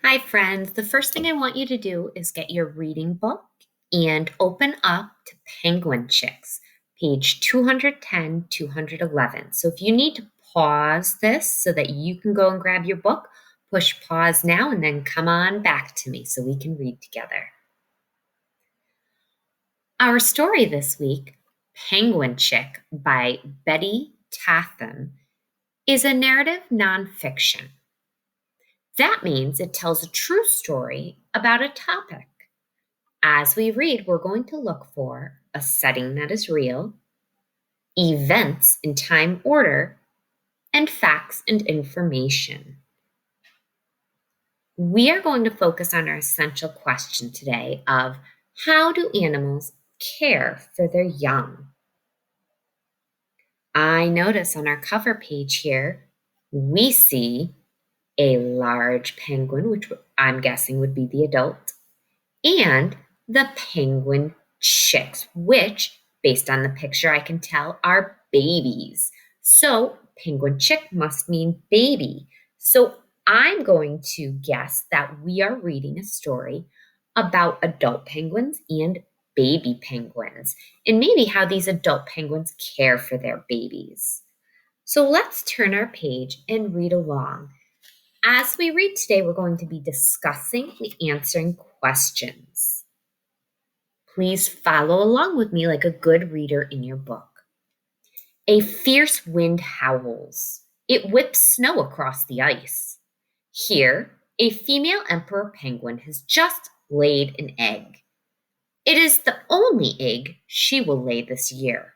Hi, friends. The first thing I want you to do is get your reading book and open up to Penguin Chicks, page 210, 211. So if you need to pause this so that you can go and grab your book, push pause now and then come on back to me so we can read together. Our story this week, Penguin Chick by Betty Tatham, is a narrative nonfiction. That means it tells a true story about a topic. As we read, we're going to look for a setting that is real, events in time order, and facts and information. We are going to focus on our essential question today of how do animals care for their young? I notice on our cover page here, we see a large penguin, which I'm guessing would be the adult, and the penguin chicks, which, based on the picture, I can tell are babies. So, penguin chick must mean baby. So, I'm going to guess that we are reading a story about adult penguins and baby penguins, and maybe how these adult penguins care for their babies. So, let's turn our page and read along. As we read today, we're going to be discussing and answering questions. Please follow along with me like a good reader in your book. A fierce wind howls. It whips snow across the ice. Here, a female emperor penguin has just laid an egg. It is the only egg she will lay this year.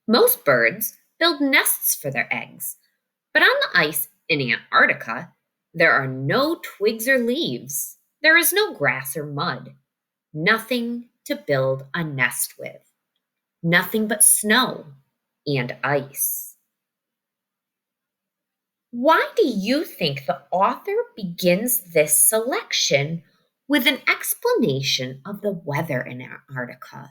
Most birds build nests for their eggs, but on the ice in Antarctica, there are no twigs or leaves. There is no grass or mud. Nothing to build a nest with. Nothing but snow and ice. Why do you think the author begins this selection with an explanation of the weather in Antarctica?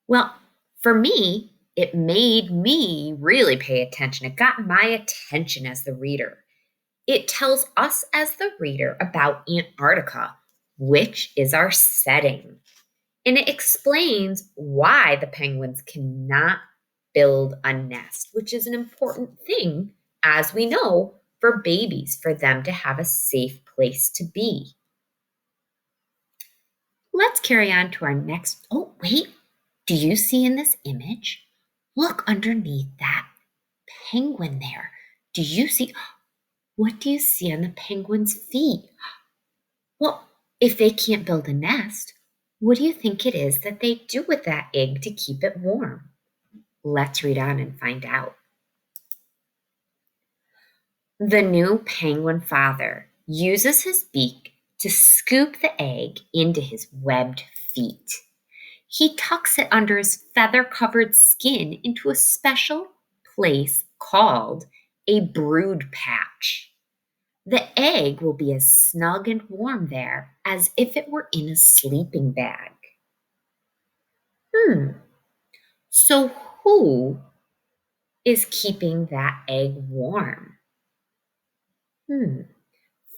Well, for me, it made me really pay attention. It got my attention as the reader. It tells us as the reader about Antarctica, which is our setting. And it explains why the penguins cannot build a nest, which is an important thing, as we know, for babies, for them to have a safe place to be. Let's carry on to our next. Oh, wait. Do you see in this image? Look underneath that penguin there. Do you see? What do you see on the penguin's feet? Well, if they can't build a nest, what do you think it is that they do with that egg to keep it warm? Let's read on and find out. The new penguin father uses his beak to scoop the egg into his webbed feet. He tucks it under his feather-covered skin into a special place called a brood patch. The egg will be as snug and warm there as if it were in a sleeping bag. So who is keeping that egg warm?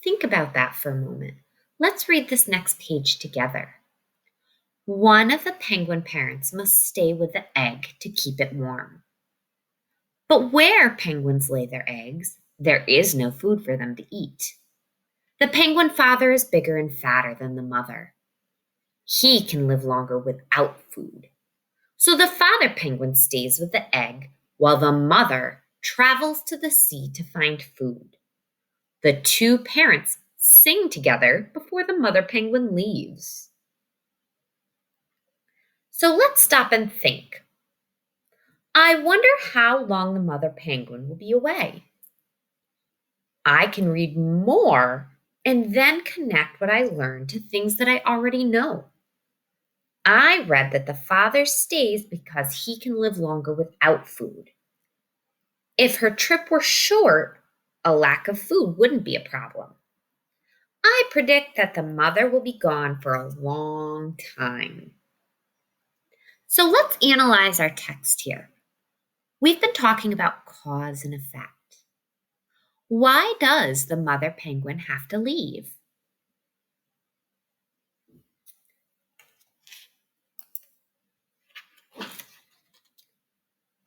Think about that for a moment. Let's read this next page together. One of the penguin parents must stay with the egg to keep it warm. But where penguins lay their eggs, there is no food for them to eat. The penguin father is bigger and fatter than the mother. He can live longer without food. So the father penguin stays with the egg while the mother travels to the sea to find food. The two parents sing together before the mother penguin leaves. So let's stop and think. I wonder how long the mother penguin will be away. I can read more and then connect what I learned to things that I already know. I read that the father stays because he can live longer without food. If her trip were short, a lack of food wouldn't be a problem. I predict that the mother will be gone for a long time. So let's analyze our text here. We've been talking about cause and effect. Why does the mother penguin have to leave?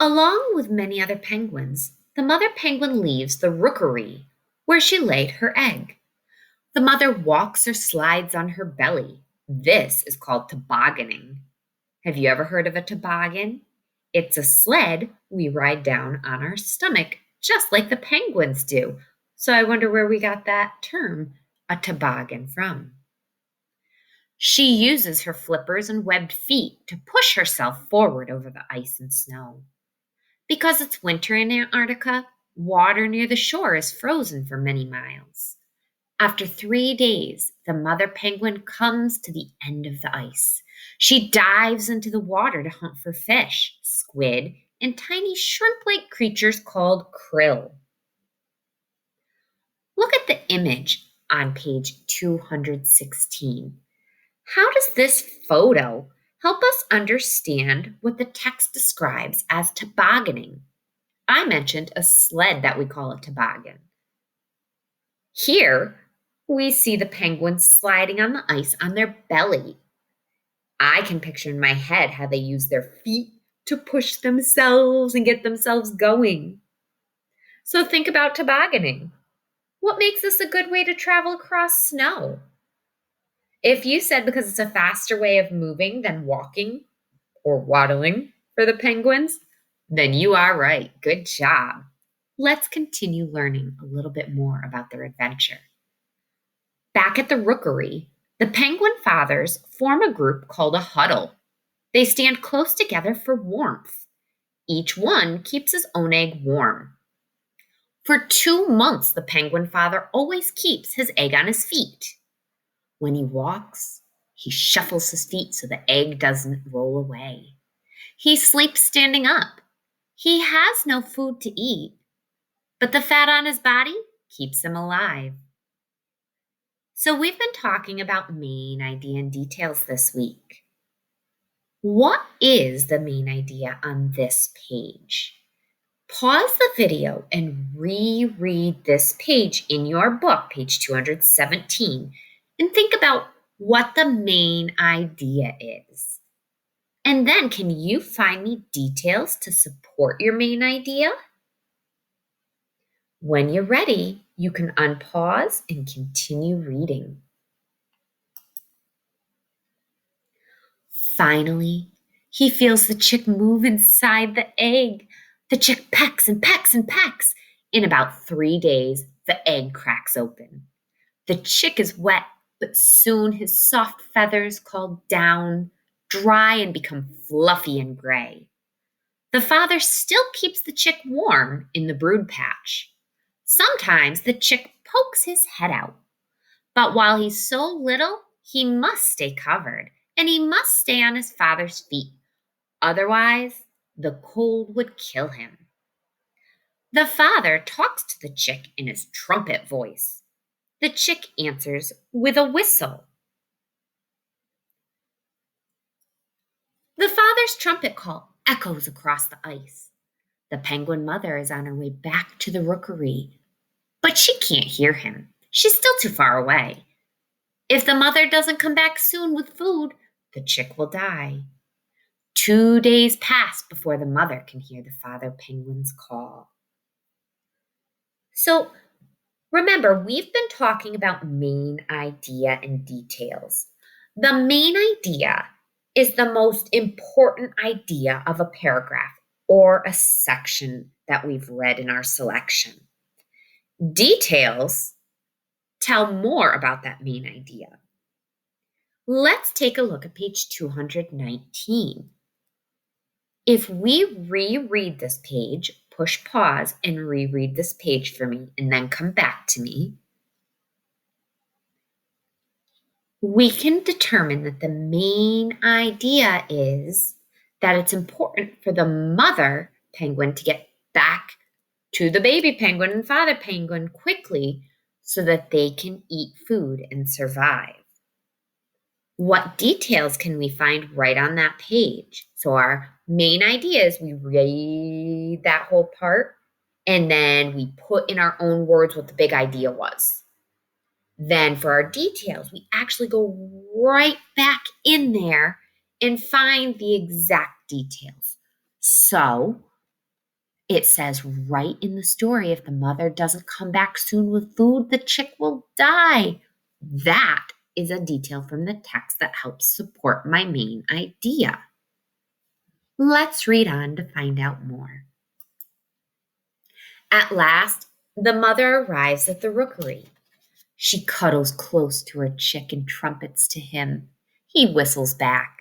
Along with many other penguins, the mother penguin leaves the rookery where she laid her egg. The mother walks or slides on her belly. This is called tobogganing. Have you ever heard of a toboggan? It's a sled we ride down on our stomach, just like the penguins do. So I wonder where we got that term, a toboggan, from. She uses her flippers and webbed feet to push herself forward over the ice and snow. Because it's winter in Antarctica, water near the shore is frozen for many miles. After 3 days, the mother penguin comes to the end of the ice. She dives into the water to hunt for fish, squid, and tiny shrimp like creatures called krill. Look at the image on page 216. How does this photo help us understand what the text describes as tobogganing? I mentioned a sled that we call a toboggan. Here, we see the penguins sliding on the ice on their belly. I can picture in my head how they use their feet to push themselves and get themselves going. So think about tobogganing. What makes this a good way to travel across snow? If you said because it's a faster way of moving than walking or waddling for the penguins, then you are right. Good job. Let's continue learning a little bit more about their adventure. Back at the rookery, the penguin fathers form a group called a huddle. They stand close together for warmth. Each one keeps his own egg warm. For 2 months, the penguin father always keeps his egg on his feet. When he walks, he shuffles his feet so the egg doesn't roll away. He sleeps standing up. He has no food to eat, but the fat on his body keeps him alive. So we've been talking about main idea and details this week. What is the main idea on this page? Pause the video and reread this page in your book, page 217, and think about what the main idea is. And then can you find me details to support your main idea? When you're ready, you can unpause and continue reading. Finally, he feels the chick move inside the egg. The chick pecks and pecks and pecks. In about 3 days, the egg cracks open. The chick is wet, but soon his soft feathers, called down, dry and become fluffy and gray. The father still keeps the chick warm in the brood patch. Sometimes the chick pokes his head out. But while he's so little, he must stay covered, and he must stay on his father's feet. Otherwise, the cold would kill him. The father talks to the chick in his trumpet voice. The chick answers with a whistle. The father's trumpet call echoes across the ice. The penguin mother is on her way back to the rookery, but she can't hear him. She's still too far away. If the mother doesn't come back soon with food, the chick will die. 2 days pass before the mother can hear the father penguin's call. So remember, we've been talking about main idea and details. The main idea is the most important idea of a paragraph or a section that we've read in our selection. Details tell more about that main idea. Let's take a look at page 219. If we reread this page, push pause and reread this page for me and then come back to me, we can determine that the main idea is that it's important for the mother penguin to get back to the baby penguin and father penguin quickly so that they can eat food and survive. What details can we find right on that page? So our main idea is we read that whole part And then we put in our own words what the big idea was. Then for our details, we actually go right back in there and find the exact details. So it says right in the story, if the mother doesn't come back soon with food, the chick will die. That is a detail from the text that helps support my main idea. Let's read on to find out more. At last, the mother arrives at the rookery. She cuddles close to her chick and trumpets to him. He whistles back.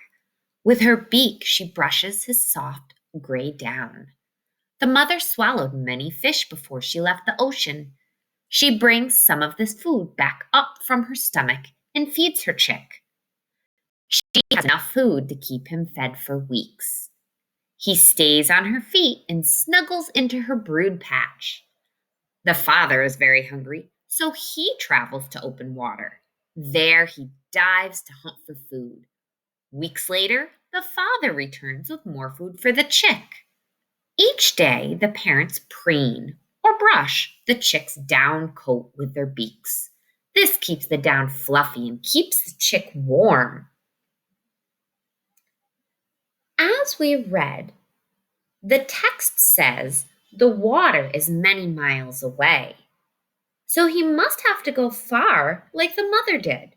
With her beak, she brushes his soft gray down. The mother swallowed many fish before she left the ocean. She brings some of this food back up from her stomach and feeds her chick. She has enough food to keep him fed for weeks. He stays on her feet and snuggles into her brood patch. The father is very hungry, so he travels to open water. There he dives to hunt for food. Weeks later, the father returns with more food for the chick. Each day, the parents preen or brush the chick's down coat with their beaks. This keeps the down fluffy and keeps the chick warm. As we read, the text says the water is many miles away. So he must have to go far like the mother did.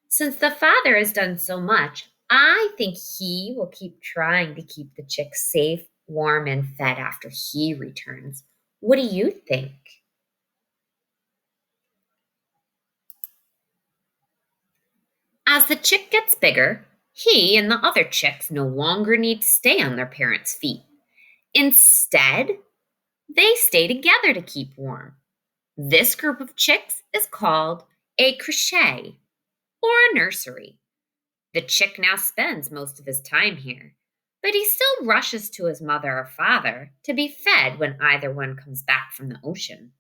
Since the father has done so much, I think he will keep trying to keep the chick safe, warm, and fed after he returns. What do you think? As the chick gets bigger, he and the other chicks no longer need to stay on their parents' feet. Instead, they stay together to keep warm. This group of chicks is called a crochet or a nursery. The chick now spends most of his time here, but he still rushes to his mother or father to be fed when either one comes back from the ocean.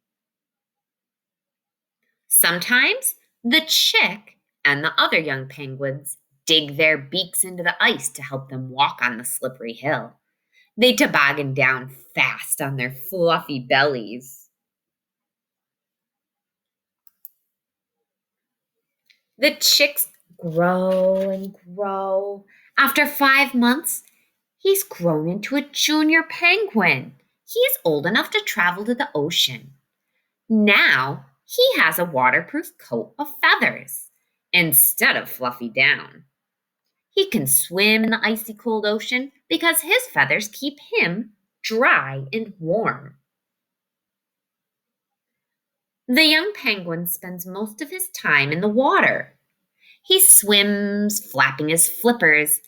Sometimes the chick and the other young penguins dig their beaks into the ice to help them walk on the slippery hill. They toboggan down fast on their fluffy bellies. The chicks grow and grow. After 5 months, he's grown into a junior penguin. He is old enough to travel to the ocean. Now he has a waterproof coat of feathers instead of fluffy down. He can swim in the icy cold ocean because his feathers keep him dry and warm. The young penguin spends most of his time in the water. He swims, flapping his flippers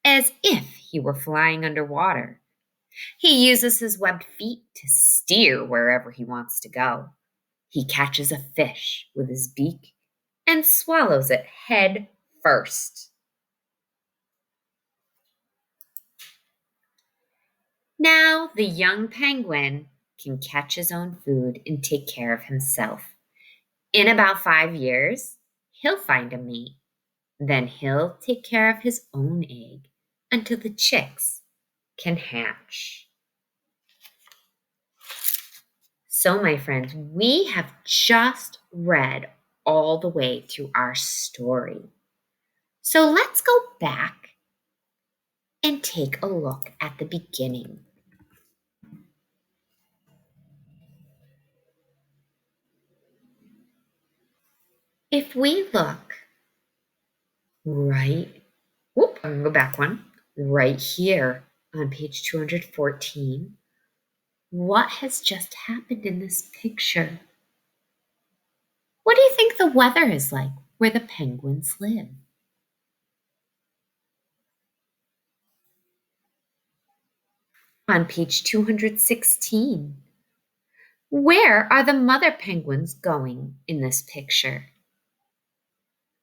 as if he were flying underwater. He uses his webbed feet to steer wherever he wants to go. He catches a fish with his beak and swallows it head first. Now the young penguin can catch his own food and take care of himself. In about 5 years, he'll find a mate. Then he'll take care of his own egg until the chicks can hatch. So, my friends, we have just read all the way through our story. So let's go back and take a look at the beginning. If we look right, I'm gonna go back one, right here on page 214, what has just happened in this picture? What do you think the weather is like where the penguins live? On page 216, where are the mother penguins going in this picture?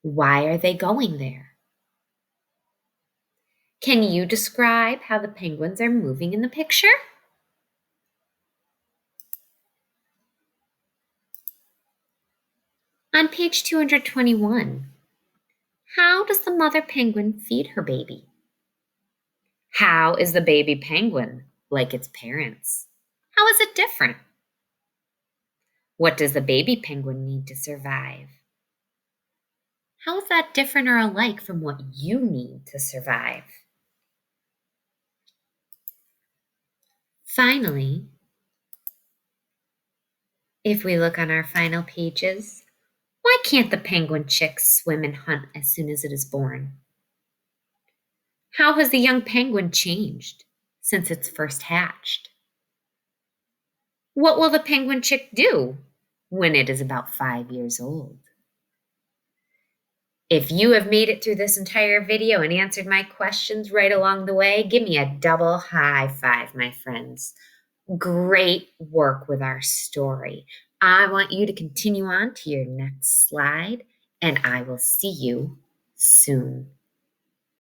Why are they going there? Can you describe how the penguins are moving in the picture? On page 221, how does the mother penguin feed her baby? How is the baby penguin like its parents? How is it different? What does the baby penguin need to survive? How is that different or alike from what you need to survive? Finally, if we look on our final pages, why can't the penguin chick swim and hunt as soon as it is born? How has the young penguin changed since it's first hatched? What will the penguin chick do when it is about 5 years old? If you have made it through this entire video and answered my questions right along the way, give me a double high five, my friends. Great work with our story. I want you to continue on to your next slide, and I will see you soon.